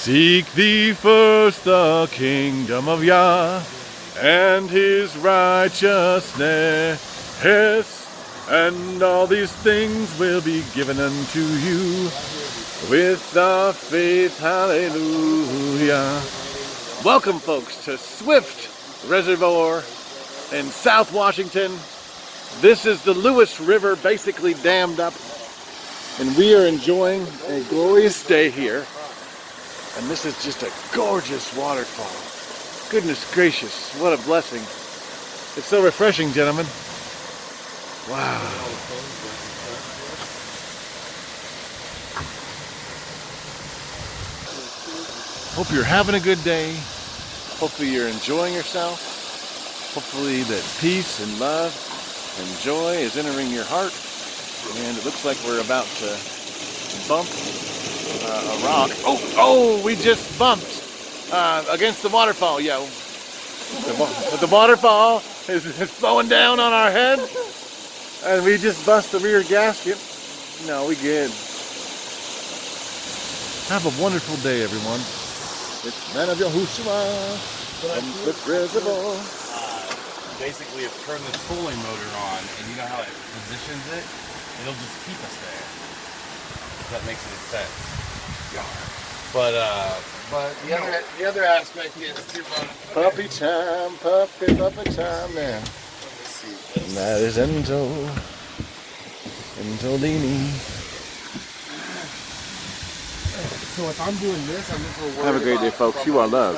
Seek thee first the kingdom of Yah and his righteousness, and all these things will be given unto you with the faith. Hallelujah. Welcome, folks, to Swift Reservoir in South Washington. This is the Lewis River basically dammed up, and we are enjoying a glorious day here. And this is just a gorgeous waterfall. Goodness gracious, what a blessing. It's so refreshing, gentlemen. Wow. Hope you're having a good day. Hopefully you're enjoying yourself. Hopefully that peace and love and joy is entering your heart. And it looks like we're about to bump a rock. Oh, we just bumped against the waterfall. Yeah, the waterfall is flowing down on our head, and we just bust the rear gasket. No, we good. Have a wonderful day, everyone. It's Man of Yahushua from Swift Reservoir. Basically, if turn the trolling motor on, and you know how it positions it, it'll just keep us there. If that makes any sense. Yeah. But the other aspect is to puppy time now. And that is Entolini. So if I'm doing this, I'm just Have a great day, folks. You are loved.